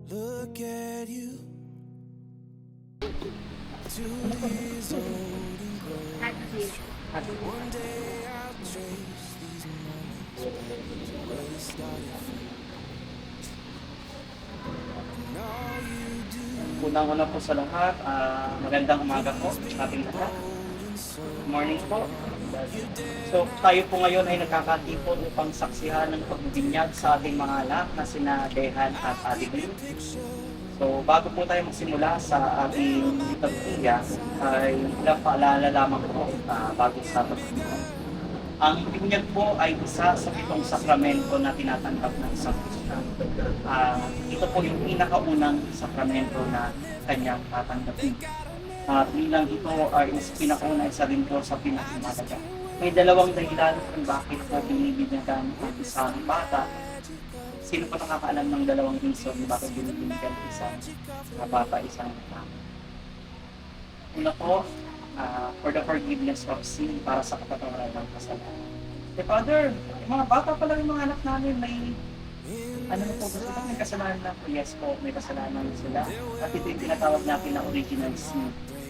Look at you, 2 years old and grown. One day I'll trace these moments back to where we started from. And all you do Unang-una po sa lahat, magandang umaga po sa ating lahat. Good morning po. So tayo po ngayon ay nagkakatipon upang saksihan ng pagbibinyag sa ating mga anak na sina Dehan at Adeline. So bago po tayo magsimula sa ating liturhiya ay ilang paalala lamang po bago sa pagbibinyag. Ang binyag po ay isa sa 7 sakramento na tinatanggap ng isang Kristiyano. Ito po yung pinakaunang sakramento na kanyang tatanggapin. Bilang ito ay pinakauna, isa rin po sa pinakamahalaga. May dalawang dahilan kung bakit po binibinyagan ang isang bata. Sino pa nakakaalam ng dalawang reason bakit binibinyagan isang bata, isang bata? Una po, for the forgiveness of sin, para sa kapatawaran ng kasalanan. Father, yung mga bata pa lang yung mga anak namin, may po, gusto ko may kasalanan na po. Yes po, may kasalanan sila. At ito yung tinatawag natin na original sin.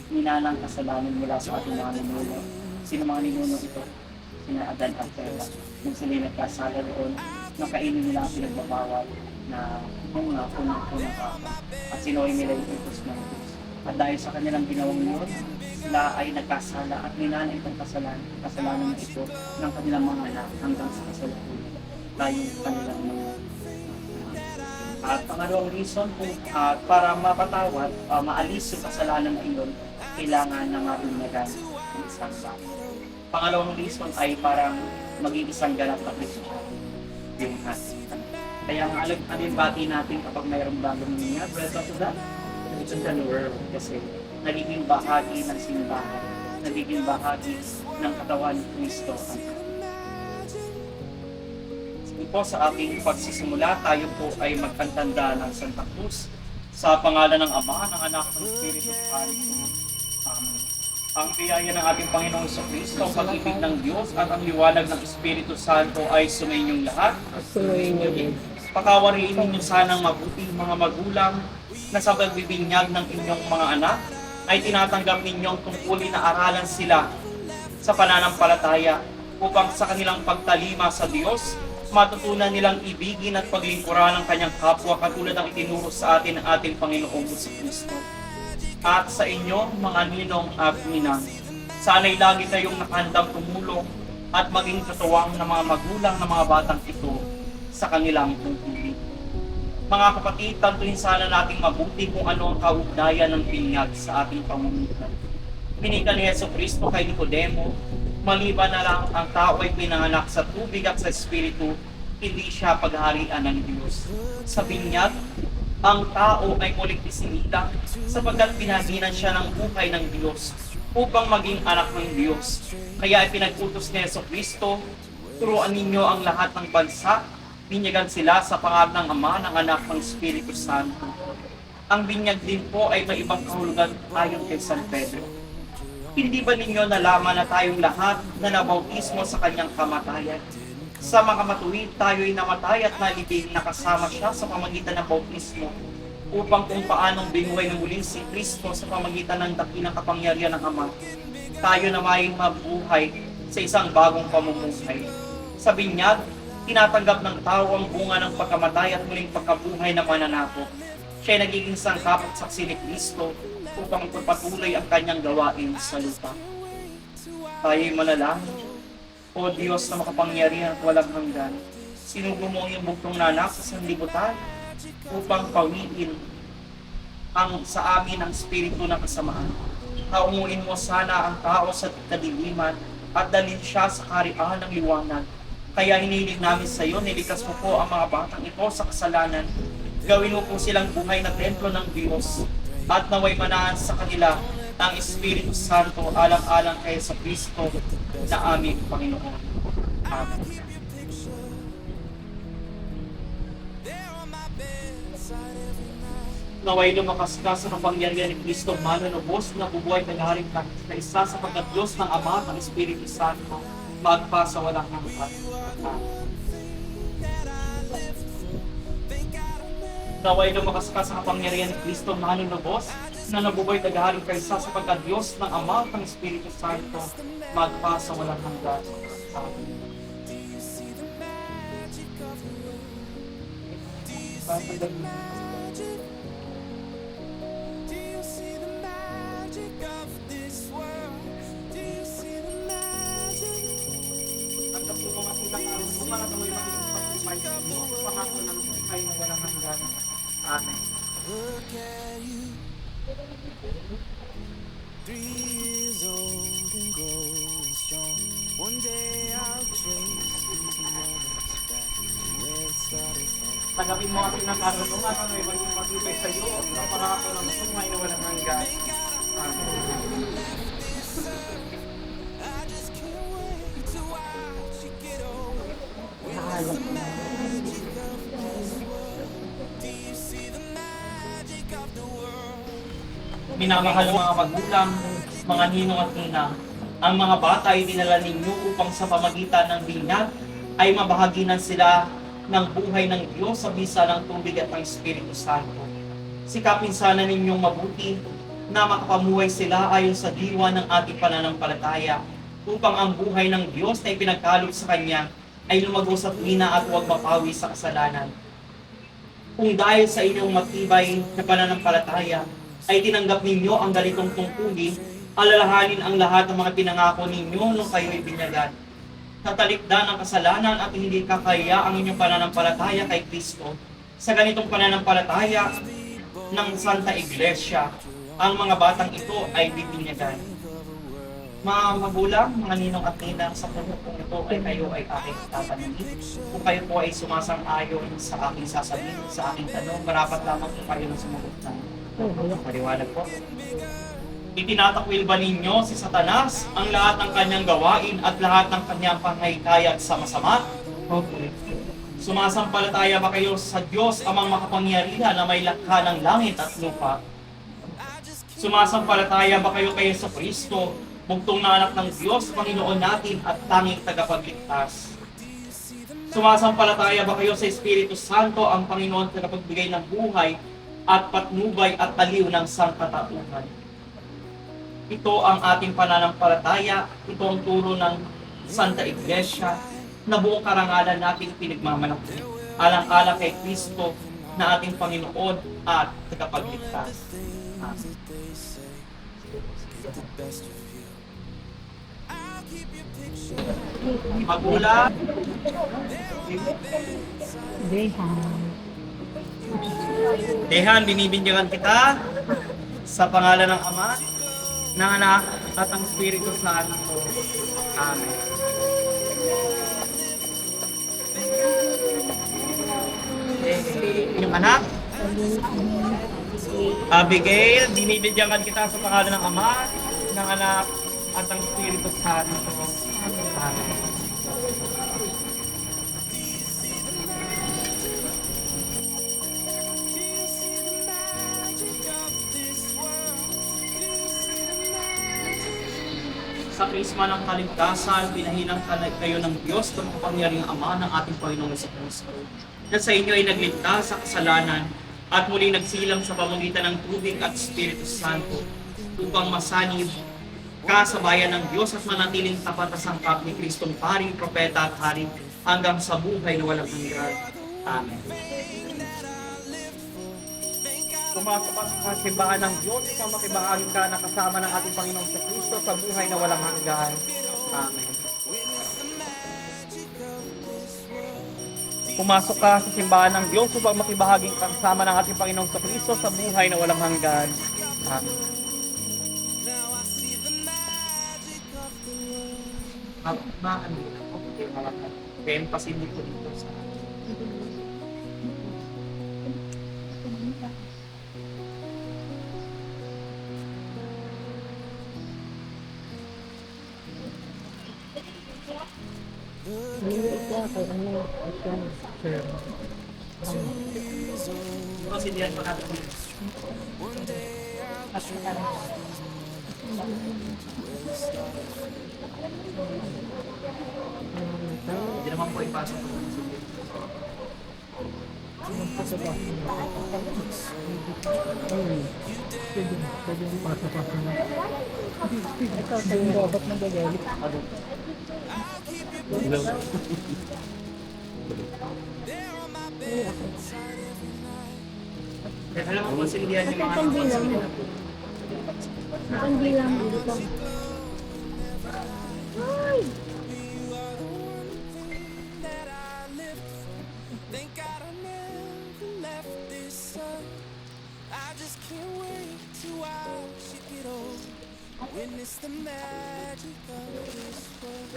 Minalang kasalanan mula sa ating mga ninuno. Sino mga ninuno ito? Sina Adan at Eva. Nung sila nagkasala doon, nakainin nila ang pinagbabawal na unang kapal. At sinuwi nila yung utos ng Diyos. At dahil sa kanilang ginawang yun, sila ay nagkasala at minana itong kasalanan na ito ng kanilang mga anak hanggang sa kasalanan. Tayo kanilang mga. At pangalawang reason kung para mapatawad, maalis yung kasalanan na iyon, kailangan na mabinyagan ng isang bata. Pangalawang reason ay parang maging isang ganap na Kristiyano yung hasitan. Kaya ang alimbati natin kapag mayroong bagong niya, breath of that, it's in the world kasi nagiging bahagi ng simbahan, nagiging bahagi ng katawan ni Kristo. Po sa ating pagsisimula, tayo po ay magkantanda ng Santa Cruz sa pangalan ng Ama, ng Anak, ng Espiritu Santo. Amen. Ang biyaya ng ating Panginoong Kristo, ang pag-ibig ng Diyos at ang liwanag ng Espiritu Santo ay sumainyong lahat. Pakawariin ninyo sanang mabuti mga magulang na sa pagbibinyag ng inyong mga anak ay tinatanggap ninyong tungkulin na aralan sila sa pananampalataya upang sa kanilang pagtalima sa Diyos matutunan nilang ibigin at paglingkuran ng kanyang kapwa katulad ng itinuro sa atin ng ating Panginoong Kristo. At sa inyo, mga ninong at ninang, sana'y lagi kayong nakahandang tumulong at maging katuwang ng mga magulang ng mga batang ito sa kanilang tungkulin. Mga kapatid, tantuin sana nating mabuti kung ano ang kaugnayan ng binyag sa ating pamumuhay. Binigyan ni Yesu Kristo kay Nicodemo, maliban na lang ang tao ay pinanganak sa tubig at sa Espiritu, hindi siya pagharian ng Diyos. Sa binyag, ang tao ay muling isinilang sapagkat pinaginan siya ng buhay ng Diyos upang maging anak ng Diyos. Kaya ay pinag-utos ni Yesu Kristo, turuan ninyo ang lahat ng bansa, binyagan sila sa pangalan ng Ama, ng Anak, ng Espiritu Santo. Ang binyag din po ay may ibang kahulugan ayon kay San Pedro. Hindi ba ninyo nalaman na tayong lahat na nabautismo sa kanyang kamatayan? Sa mga matuwid, tayo'y namatay at nalibing nakasama siya sa pamagitan ng bautismo upang kung paanong binuhay ng muli si Kristo sa pamagitan ng dakilang kapangyarihan ng Ama, tayo na may mabuhay sa isang bagong pamumuhay. Sa binyag, tinatanggap ng tao ang bunga ng pagkamatay at muling pagkabuhay na mananako. Siya ay nagiging sangkap at saksi ni Kristo upang pagpatuloy ang kanyang gawain sa lupa. Tayo'y manalangin. O Diyos na makapangyarihan at walang hanggan, sinugo mo ang iyong bugtong na anak sa sanlibutan upang pawiin ang sa amin ang espiritu ng kasamaan. Taunguin mo sana ang tao sa kadiliman at dalhin siya sa kaharian ng liwanag. Kaya hinihiling namin sa iyo, niligtas mo po ang mga batang ito sa kasalanan. Gawin mo po silang buhay na templo ng Diyos at naway manahan sa kanila ang Espiritu Santo alang-alang kay sa Kristo na aming Panginoon. Amen. Naway lumakas ka sa kapangyarihan ni Kristo manunubos na bubuhay nagharing ka na isa sa pagkat-Diyos ng Ama at ng Espiritu Santo magpa sa walang hanggan. Amen. Naway lumakas ka sa kapangyarihan ni Kristo manunubos na nabubuhay tagaharing kaysa sa pagka-Diyos ng Ama at ng Espiritu Santo magpa sa walang hanggan. Amen. Do you see the magic of this world? Do you see the magic? At sa mga sinakaroon mo, para na may magiging pagpapay sa inyo, pangako ng buhay na walang hanggan. Amen. Look at you, 3 years old and growing strong. One day I'll trace these moments back to where it started from. Tanggapin mo ang sinakaroon mo, at may magiging pagpapay sa iyo, at pangako ng buhay na walang hanggan. Amen. I just can't wait to watch you get old. Where's the magic of this world? Do you see the magic of the world? Minamahal ng mga magulang, mga ninong at ninang, ang mga bata ay dinala ninyo upang sa pamagitan ng binyag ay mabahaginan sila ng buhay ng Diyos sa bisa ng tubig at ng Espiritu Santo. Sikapin sana ninyong mabuti na makapamuhay sila ayon sa diwa ng ating pananampalataya upang ang buhay ng Diyos na ipinagkaloob sa Kanya ay lumago sa tuwina at huwag mapawi sa kasalanan. Kung dahil sa inyong matibay na pananampalataya ay tinanggap ninyo ang ganitong tungkulin, alalahanin ang lahat ng mga pinangako ninyo nung kayo'y binyagan. Tatalikdan ang kasalanan at hindi kakaya ang inyong pananampalataya kay Kristo. Sa ganitong pananampalataya ng Santa Iglesia, ang mga batang ito ay bibinyagan. Mga magulang, mga ninong at ninang, sa punong ito ay kayo ay aking tatanungin. Kung kayo po ay sumasang-ayon sa aking sasabihin, sa aking tanong, marapat lamang po kayo na sumagot na. Maliwanag po. Itinatakwil ba ninyo si Satanas ang lahat ng kanyang gawain at lahat ng kanyang panghihikayat sa masama? Okay. Sumasampalataya ba kayo sa Diyos amang makapangyarihan na may lakha ng langit at lupa? Sumasampalataya ba kayo kay Kristo, bugtong na anak ng Diyos, Panginoon natin at tanging tagapagligtas? Sumasampalataya ba kayo sa Espiritu Santo, ang Panginoon na tagapagbigay ng buhay at patnubay at aliw ng sangkatauhan? Ito ang ating pananampalataya, ito ang turo ng Santa Iglesia na buong karangalan nating pinagmamalaki. Alang-alang kay Kristo na ating Panginoon at tagapagligtas. Amen. Magulang, Dehan, binibinyagan kita sa pangalan ng Ama, ng Anak, at ang Espiritu Santo. Amen. Yung anak, Abigail, binibigyan kita sa pangalan ng Ama, ng Anak, at ang Espiritu Santo. Amen. Sa krisma ng kaligtasan, pinahinang kayo ng Diyos na makapangyarihang Ama ng ating Panginoong Jesucristo, na sa inyo ay nagligtas sa kasalanan at muling nagsilang sa pamamagitan ng tubig at Espiritu Santo upang masanib ka sa bayan ng Diyos at manatiling tapat na sangkap ni Kristong paring, propeta at hari hanggang sa buhay na walang hanggan. Amen. Pumasok ka sa simbahan ng Diyos, upang makibahagi ka na kasama ng ating Panginoong Kristo sa buhay na walang hanggan. Amen. Pumasok ka sa simbahan ng Diyos upang makibahagi ka kasama ng ating Panginoong Kristo sa buhay na walang hanggan. Amen. Emphasis dito sa Considerahan pa natin dito. Hindi naman po ipasok. Magpasabas mo na ako. Ayun. Pwede mo pasabas mo na. Ito, sa'yo dapat nagagalit. Hello. Alam mo kung sindihan yung mga Hindi lang dito. Ay! Thank God I never left this earth. I just can't wait to watch it get old. Witness the magic of this world.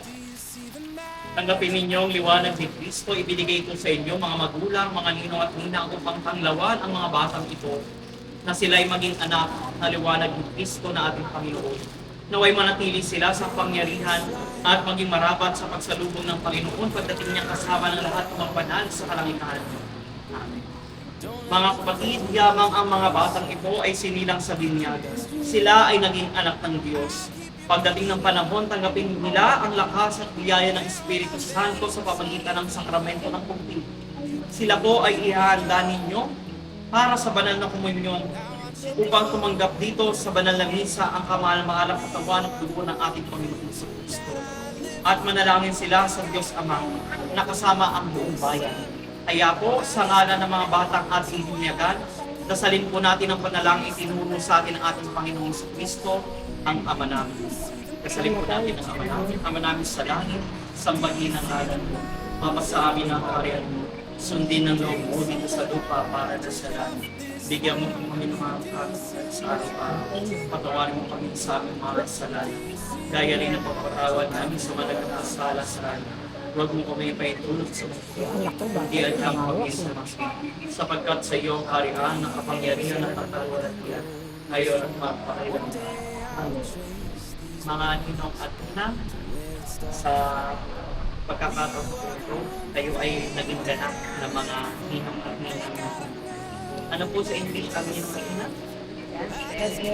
Do you see the magic? Tanggapin ninyo ang liwanag ni Kristo, ibinigay ito sa inyo, mga magulang, mga ninong at ninang, upang panglawan ang mga batang ito, na sila'y maging anak na liwanag ni Kristo na ating Panginoon. Naway manatili sila sa pangyarihan at maging marapat sa pagsalubong ng Panginoon pagdating niya kasama ng lahat ng mga banal sa kalangitan. Amen. Mga kapatid, yamang ang mga batang ito ay sinilang sa binyag. Sila ay naging anak ng Diyos. Pagdating ng panahon, tanggapin nila ang lakas at biyaya ng Espiritu Santo sa pamagitan ng sakramento ng pagtibig. Sila po ay ihahanda ninyo para sa banal na komunyon upang tumanggap dito sa banal na misa ang kamahal-mahalang katawan at dugo ng ating Panginoon sa Kristo. At manalangin sila sa Diyos Ama na kasama ang buong bayan. Kaya po, sa ngalan ng mga batang ating binyagan, dasalin po natin ang panalangin tinuro sa atin ng ating Panginoon sa Kristo, ang Ama namin. Dasalin po natin ang Ama namin sa langit, sambahin ang ngalan mo, mapasa amin ang kaharian mo, sundin ang loob mo dito sa lupa para sa langit. Bigyan mo kami ng mga kasalan sa araw-araw. Patawarin mo kami sa aming mga kasalanan. Gaya rin ang pagpatawad namin sa mga nagkakasala sa amin. Huwag mo kami paitulog sa mga hindi at ang pag-isa sapagkat sa iyo ang kaharian, ang kapangyarihan at katalwalatian ngayon at magpakailanman. Mga ninong at inang, sa pagkakataon ito, tayo ay naging ganap ng mga ninong at ninang. Ano po sa English ang inyong ina?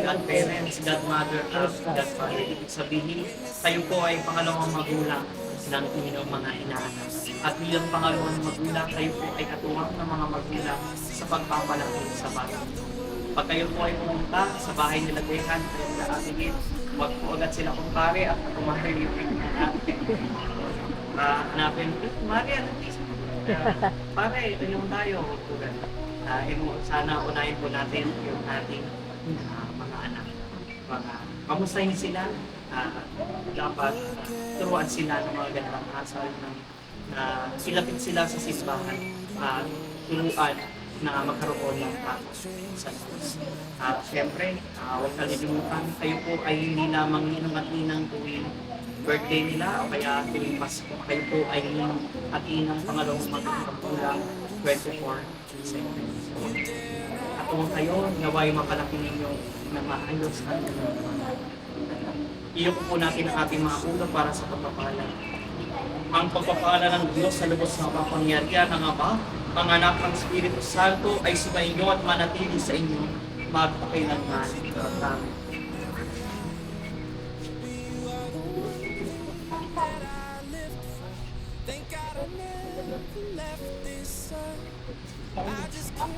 Godparents, godmother, godfather. Ibig sabihin, kayo po ay pangalawang magulang ng inyong mga inaanak. At bilang pangalawang magulang, kayo po ay katuwang ng mga magulang sa pagpapalaki sa bata. Pag kayo po ay pumunta sa bahay nila Dehan, kayo na atingin, huwag po agad sila kumpare at kumare yung natin. Hanapin, kumare, ano pare, ito yung tayo. Sana unahin po natin yung ating mga anak. Kamustahin sila, dapat turuan sila ng mga ganang asal na silapit sila sa simbahan at turuan na magkaroon ng takot sa Diyos. Siyempre, huwag kalimutan, kayo po ay hindi lamang ninong at ninang tuwing birthday nila o kaya tuwing Pasko. Kayo po ay ninong at inang pangalawang magkakulang 24 seconds. At kung kayo, naway mapalaki ninyo na maayos ang iyo po natin ang ating mga ulo para sa pagpapala. Ang pagpapala ng Diyos sa lubos ng kapangyarihan ng Ama, ang anak ng Espiritu Santo ay sumainyo at manatili sa inyo magpakailanman. Amen.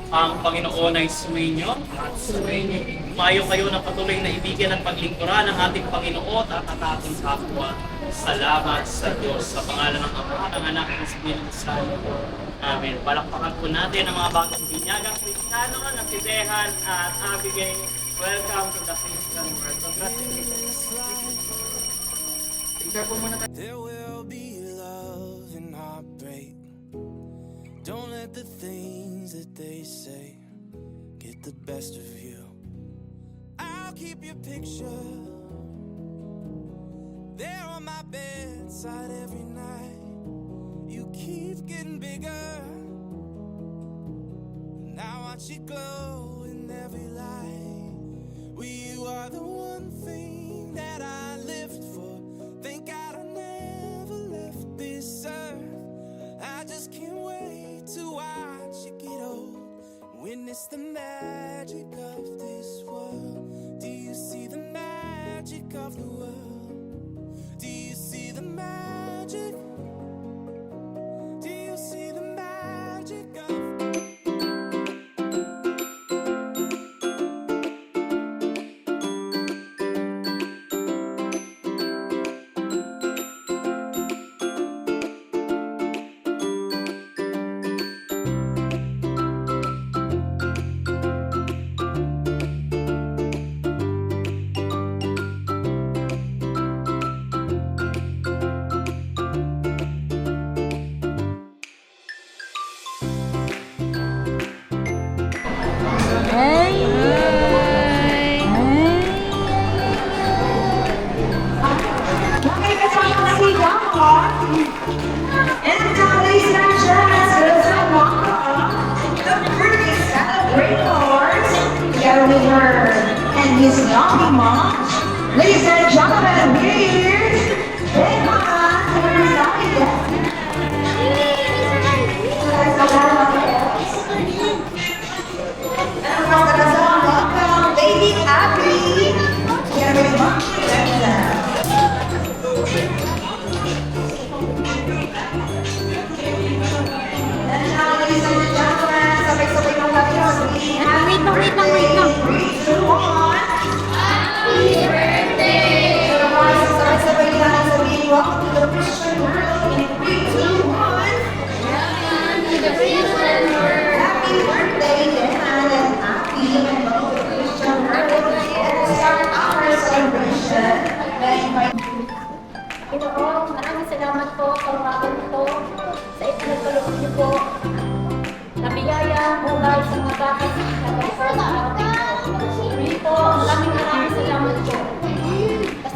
Ang Panginoon ay sumainyo at sumainyo. Mayo kayo ng patuloy na ibigin at paglingkuran ng ating Panginoon at ang ating kapwa. Salamat sa Diyos sa pangalan ng Ama, ng Anak ng Espiritu Santo. Amen. Palakpakan po natin ang mga bagong binyagang Kristiyano na si Dehan at Abigail. Welcome to the Christian World. Congratulations. Picture po muna tayo. There will be love and heartbreak. Don't let the things that they say get the best of you. I'll keep your picture there on my bedside every night. You keep getting bigger. Now watch it glow in every light. Well, you are the one thing that I lived for. Thank God I never left this earth. I just can't wait to watch you get old. Witness the magic of this world. Do you see the magic of the world? Do you see the magic? Do you see the magic of his young mom. Ladies and gentlemen, here's Emma. Welcome, Lady Abby. Here we go. And now, ladies and gentlemen, sabay-sabay ng kami sabihin. Wait lang. 3, 2, 1. Sabay-sabay nila ang sabihin, welcome to the Christian world. In 3, 2, 1. Happy birthday, Dan and Abby. Welcome to the Christian world. Let's start our celebration. Ginoo, maraming salamat po sa umagang ito, sa ipinagkaloob niyo po, na biyaya mula sa mga bakit na pagkakas sa ating Muli po, maraming salamat po.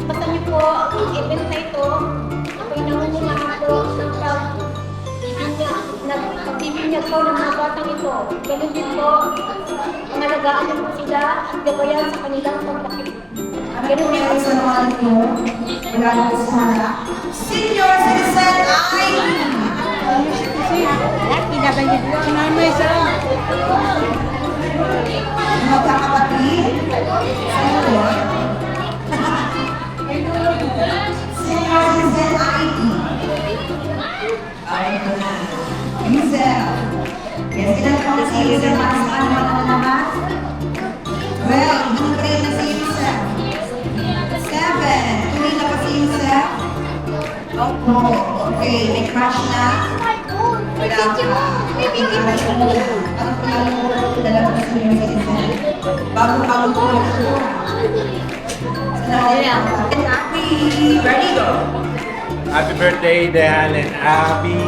Basta niyo po ang event na ito, ako'y nangungunahan po ng pagbibinyag po ng mga batang ito. Ganun din po, pangalagaan niyo po sila at gabayan sa kanilang paglaki. Ganun din po Sa mga ninyo, magandang po sana. Senior Citizen ID. Magkakapatid. Senior. Senior Citizen ID. Ay, ito na. Giselle. Yes, ilan po si Giselle? Ano naman? Well, hindi pa rin na si Giselle. 7. Tuloy na pa si Giselle? Oh, okay. May crush na? Wala ka. Ano po yung dalawa sa Senior Citizen? Bago-bago po lang siya. Happy. Ready, go. Happy birthday, Dan and Abby!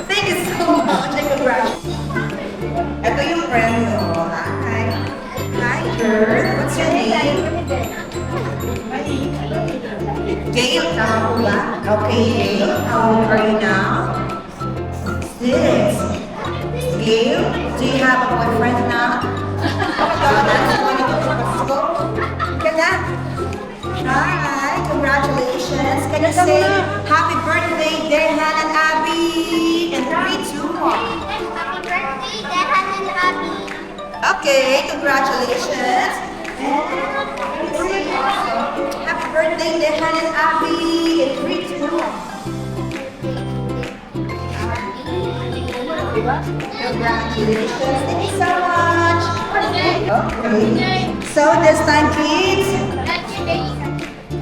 Thank you so much. And congrats. Ito yung friend mo. Hi. Hi, girl. What's your name? Gail, tama po ba? Okay, Gail. How old are you now? 6. Gail, do you have a boyfriend now? That's when you go to Pasko. Can that? Hi, congratulations. Can you say happy birthday, Dehan and Abby? In 3, 2, 1. Okay, congratulations. Happy birthday, Dehan and Abby. In 3, 2, 1. Congratulations. Thank you so much. Okay. So this time, kids,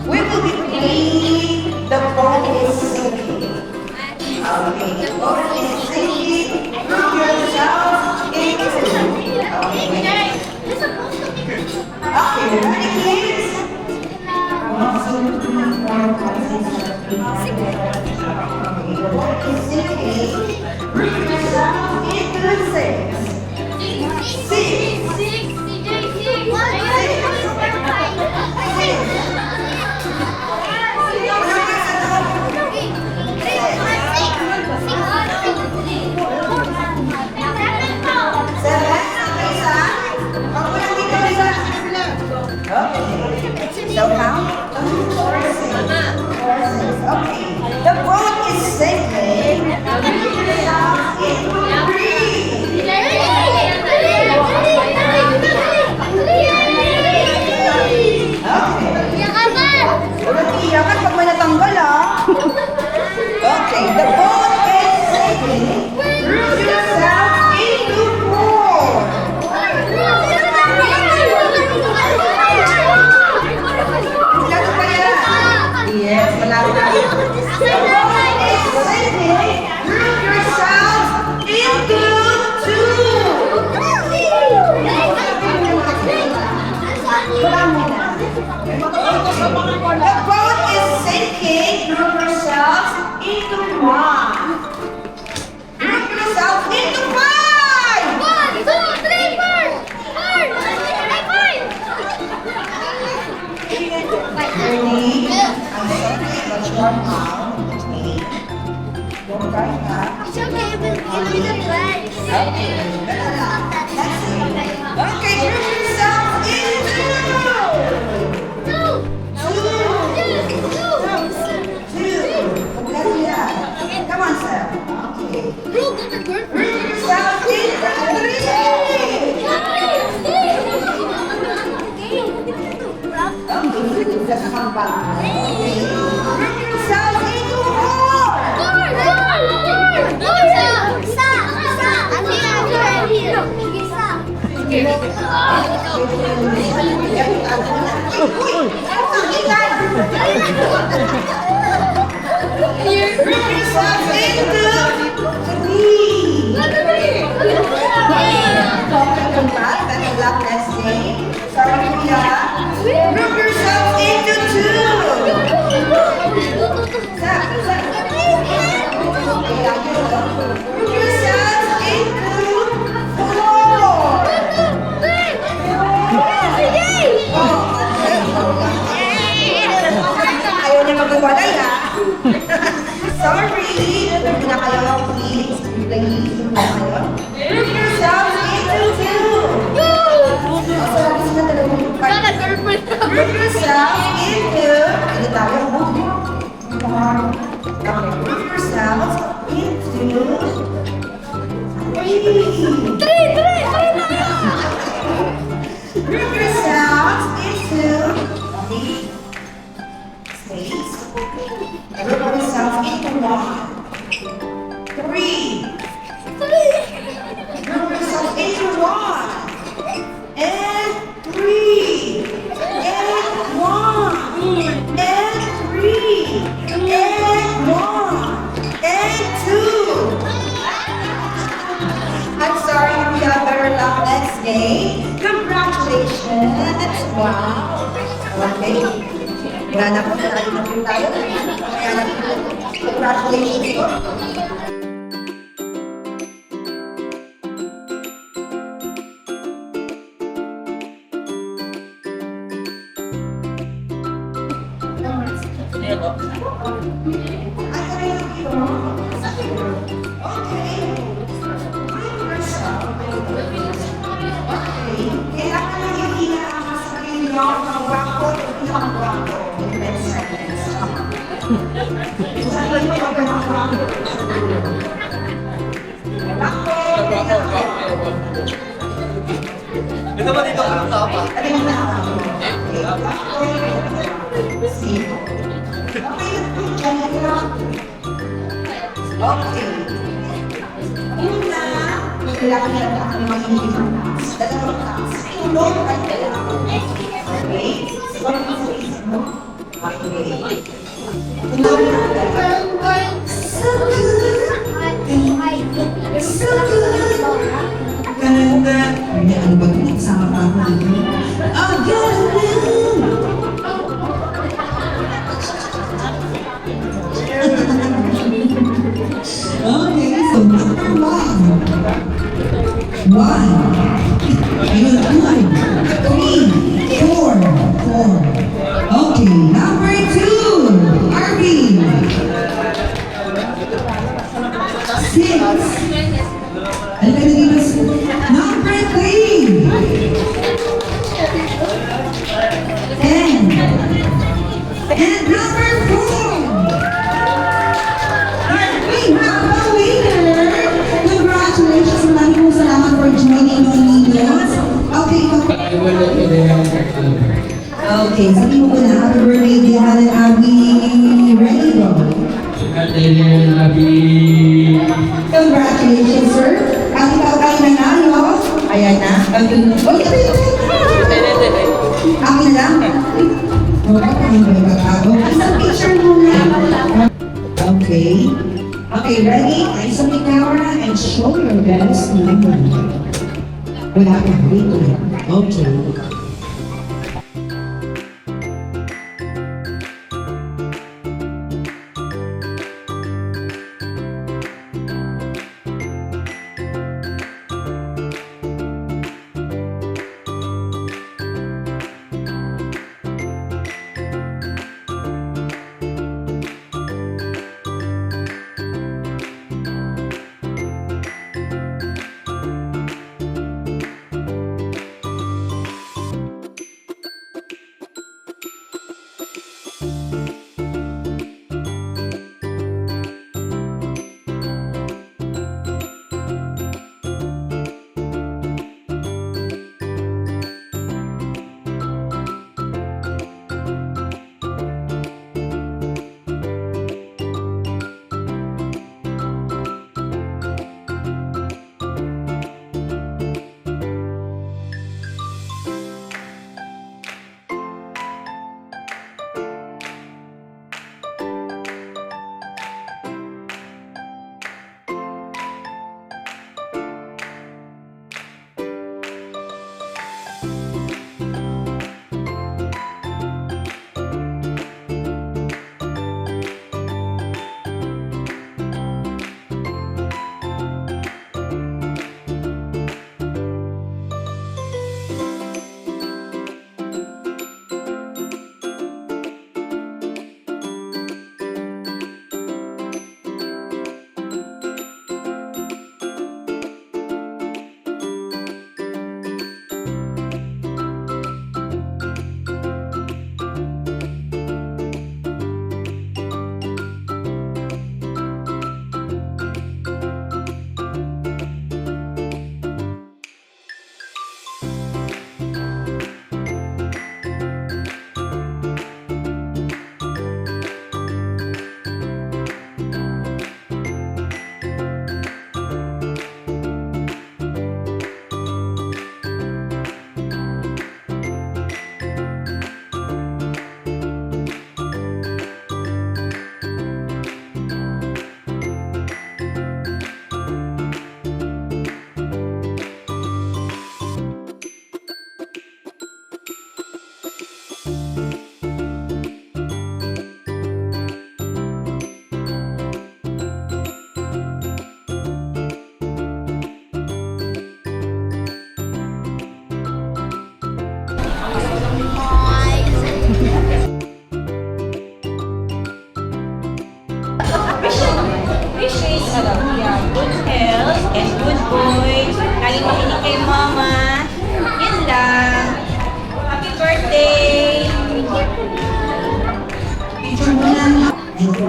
we will be playing The Boat is Sinking. Okay, the boat is sinking. Prove yourself into it. Okay, ready, kids? 1, 2, 3, 4, 5, 6, 7, 8. The boat is sinking. Prove yourself into it. 6. So count 2, 4, 6. 4, 6. Okay. The boat is sinking. Iyakan pag may natanggal, ah. Okay, the boat is sinking. Prove yourself into pool. Lalo pa yan. Yes, malalo na. The boat is sinking. Prove yourself into two. The boat is sinking. Prove yourselves into one. Prove yourselves into five. 1, 2, 3, 4. Ready? I'm sorry, but you are now. Okay. Don't cry, ha? It's okay, we'll give you the prize. Okay, prove yourself bag. Okay. Group yourselves into 4. Group yourselves into 3. Congrats, best of luck next game. Sorry, Kuya. Group yourselves into 2. Zach. Group yourselves into 4. Ayaw niya magawalay, ha? Sorry. Hindi na kayo, please. Please. Group yourselves into 2. Sorry, sila talagang Group yourselves into... Hindi tayo, Group yourselves into... 3. Group yourselves into... Space. Group yourselves into 1. 3. Group yourselves into 1. And 3. And 1. And 3. And 1. And 2. I'm sorry, we have better luck next game. Congratulations. Wow. Okay. Wala na po, tayo na po tayo. Kaya na po. Congratulations po. Ito ba dito ang tapa? Okay. Una, kailangan nila na ang mga hindi taas. Dalawang taas. Tulong at dalawang. Okay? Okay. So good. So good. Ganda. Ay, ano ba ito? Nagsama pa ako dito. Oh, ganda. Okay, so number 1. 1. Ayun, 2. 3. 4. Okay, number 2. Arvin. 6. Ano ka dito? Number 3. 10. And number 4. We have a winner! Congratulations! Maraming po salamat for joining the Ninos. Okay, okay, sabi mo po na happy birthday, Dihan and Abby. Ready, go? Congratulations, sir. Ang ikaw ay nanalo. Ayan na. Akin lang. Isang picture muna. Okay. Okay, ready? Eyes on the camera and show your best number. Wala ka, wait lang. Okay.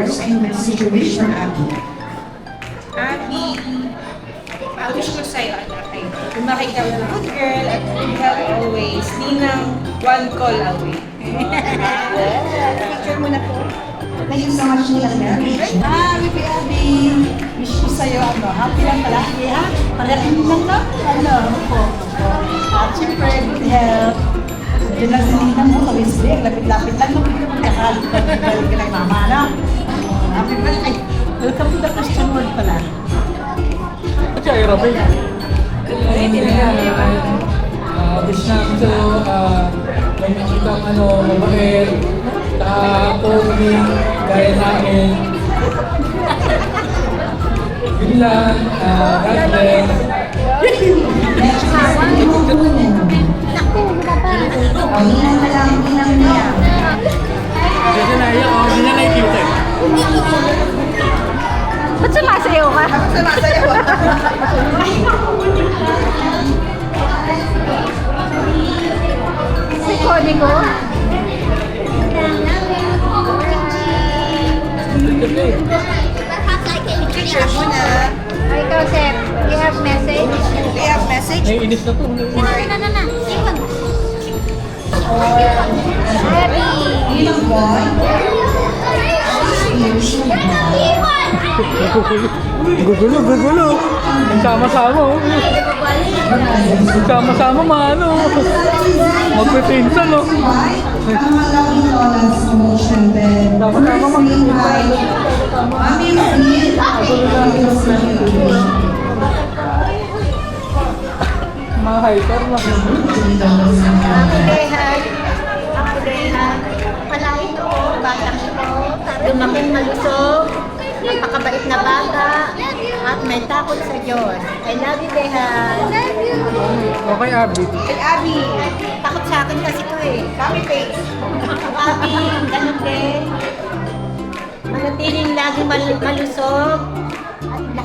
words and message you wish for Abby? Abby, wish ko sa'yo, anak, ay lumaki ka ng good girl at good health always. Ninang one call away. Picture mo na po. Thank you so much, Nina. Happy Abby! Wish ko sa'yo, happy lang palagi, ha? Parating lang na, At syempre, good health. Diyan lang sa Nina mo, sa Wednesday, lapit-lapit lang, magkakalit ka ng mama, no? Happy birthday! Welcome to the Christian world pala. Wish namin sa'yo, may makita mabait, pogi, gaya namin. Yun lang, God bless. Ninang na lang, ninang niya. Kasi naiyak ako, hindi na nakikita. Ba't sumasayaw ka? Sumasayaw. Si Cody ko? Picture mo na. Ay, ikaw, Sep. You have message? Do you have message? Naiinis na to. Na. Iwan. Happy! Ninang boy. Gugulo. Nagsama-sama, oh. Nagsama-sama, maano. Magpipinsan, oh. Ang malaking dollars promotion bed. Sama-sama Hi. Mami Ruth. Mga hyper na. Happy day, Han. Happy day, Han. Palain ko, batang ito. Lumaking malusog. Napakabait na bata. At may takot sa Diyos. I love you, Dehan. Love you. Okay, Abby. Hey, Abby. Takot sa akin kasi ito eh. Copy paste. Papi, ganun din. Manatiling laging malusog.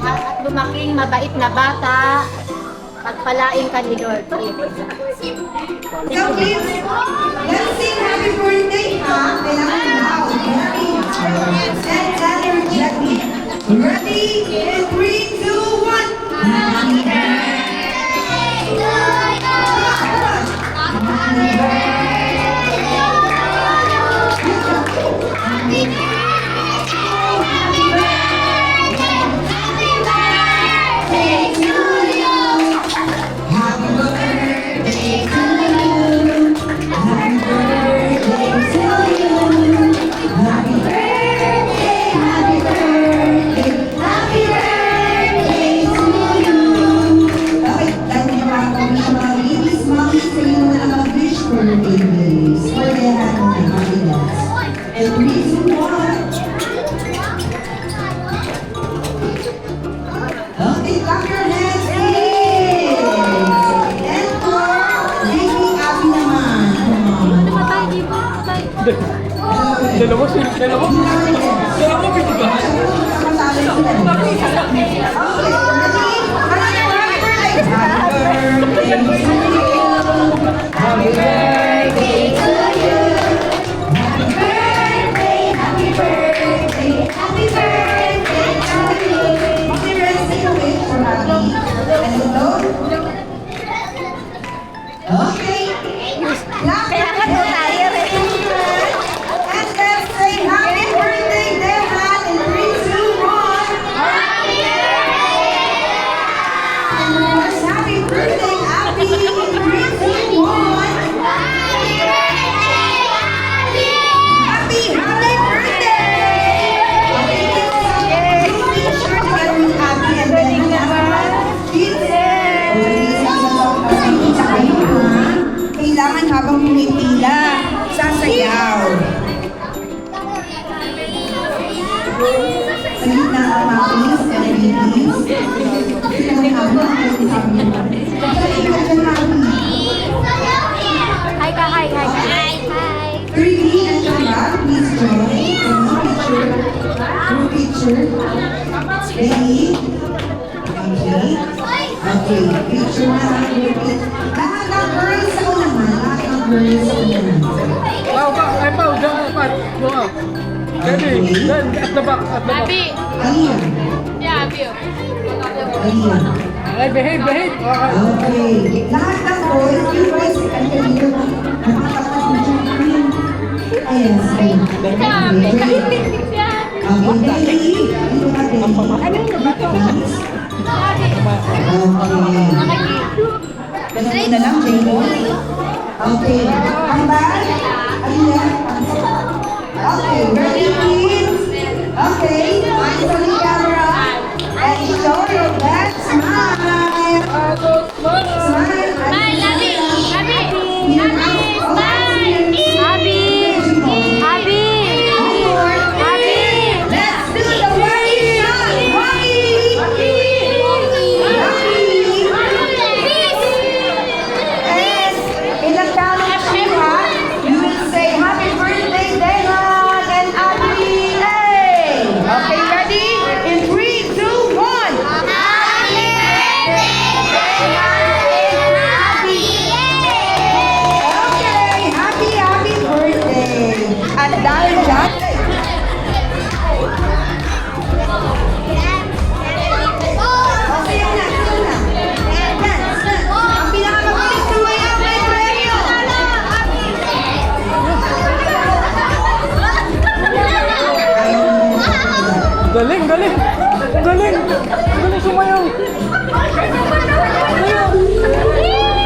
At lumaking mabait na bata. Pagpalain ka ni Lord. So please, let's sing happy birthday, ha? Kailangan now. And tell your Jackie. Ready? In 3, 2, 1. Happy birthday to Okay, clap your hands, please. And for baby Abby naman. Dalawa bitigahan. Happy birthday to you. Happy birthday, happy birthday, happy birthday to you. Okay, let's take a wait for Abby. Hello? Okay. Clap your hands. And let's say happy birthday, Dehan, in 3, 2, 1. Happy birthday! And happy birthday, Abby, in 3, 2, 1. Happy birthday! Okay, be sure to get with Abby and Dehan. Kids, kailangan habang pumipila, sasayaw. Sa gitna ang mapis and babies. Hi ka, hi. 3D and Kaya, please join. Group picture. Ready? Okay. Okay, picture na ang group picture. Lahat ng girls sa unahan. Lahat ng girls sa unahan. Pau, diyan ka, Pat. Go out. Ready? Then, at the back, at the back. Abi. Here. Yeah, Abi. Here. Okay, behave, behave. Okay. Okay. Lahat ng boys, yung boys, ang kanino, nakatapat ng screen. Ayan, ayan. Okay, Lily. Dito ka din. Okay. Ganun na lang, Jamie. Okay. Hambal. Ayan. Okay, ready, please? Okay. Eyes on the camera. And show your best smile. Smile. Smile, Abi. Abi. Abi. Smile. Abi. Abi. Abi. Let's do the Waki shot. Waki. And in the count of three, you will say happy birthday, Dehan and Abby. Okay, ready? In 3, 2, 1. Okay, happy birthday. At dahil dyan, okay na, ito na. Yan, ang pinakamabilis sumayaw may premyo. Galing, galing. Galing. Galing sumayaw. Pinakamabilis sumayaw may premyo.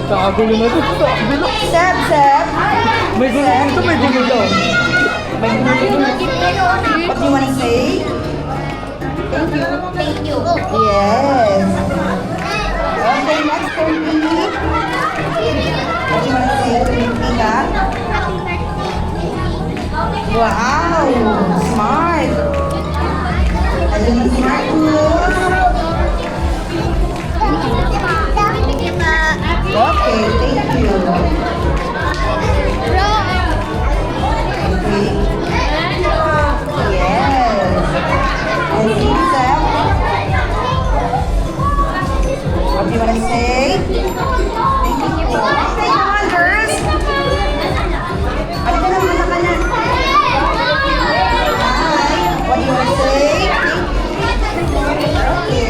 Kakagulo na ito. Kagulo. Seb, Seb. May gulo dito, may gulo daw. What do you want to say? Thank you. Thank you. Yes. Okay, next turn, please. What do you want to say to Tika? Wow, smart. Ano yung smart moves? Okay, thank you. Okay. Yes. And Seb? What do you want to say? Thank you. Okay, come on, girls. Ano ka naman sa kanya? Hi. What do you want to say? Okay. Hi.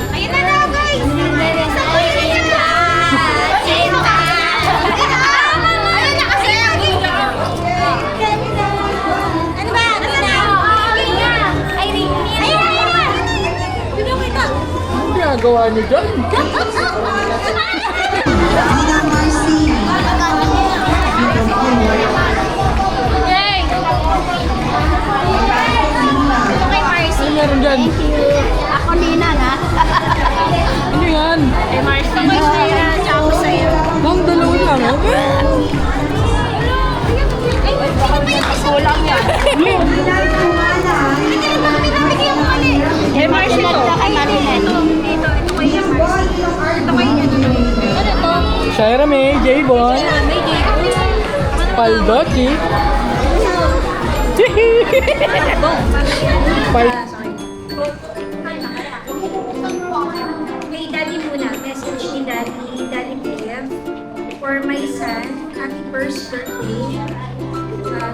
Ayun na na, guys! Ayun na kasi! Ano ba? Ano na? Ayun na! Sino kita? Ano ginagawa niyo dyan? Nina Marcy. Yay! Ito kay Marcy. Ano meron dyan? Ako Nina na. Ano yan? Kay Marcy. Ako Nina, tsaka ako sa'yo. Bang dalawa lang, oh. Ay, kulang yan. Kay Marcy to. Kay Marinette. Dito, ito kay Marcy. Ito kay ano to? Shaira May, J-Bon, May dito. Paldochi. May daddy muna. Message ni Daddy Bev. For my son, happy first birthday.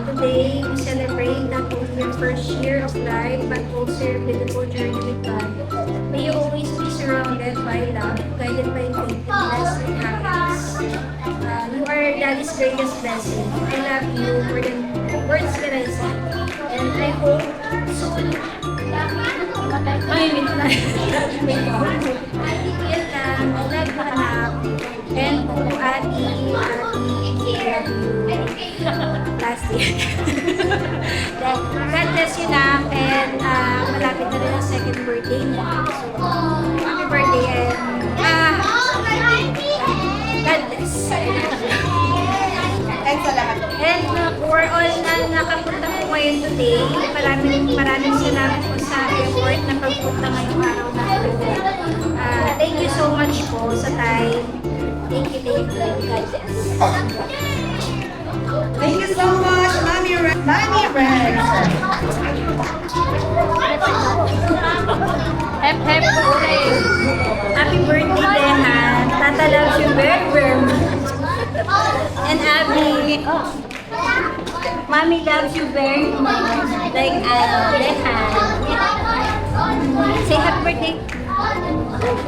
Today, we celebrate not only your first year of life, but also your beautiful journey with God. May you always be surrounded by love, guided by faithfulness and happiness. You are Daddy's greatest blessing. I love you more than words can I say. And I hope soon, mamimit na. Yun lang, I love you, anak. And to Ate, I love you. Last year. God bless you na, and malapit na rin ang second birthday mo. So, happy birthday and God bless. And salamat. And for all na nakapunta po ngayon today, maraming salamat po sa effort na pagpunta ngayong araw na ito. Thank you so much po sa time. Thank you. God bless. Thank you so much, Mami Rex. Mami Rex. Hep, hep, hooray! Happy birthday, Dehan! Tata loves you very, very much. And Abby, Mommy loves you very much. Like, Dehan. Say happy birthday.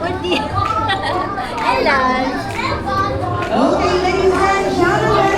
What do you? I love. Okay, ladies and gentlemen.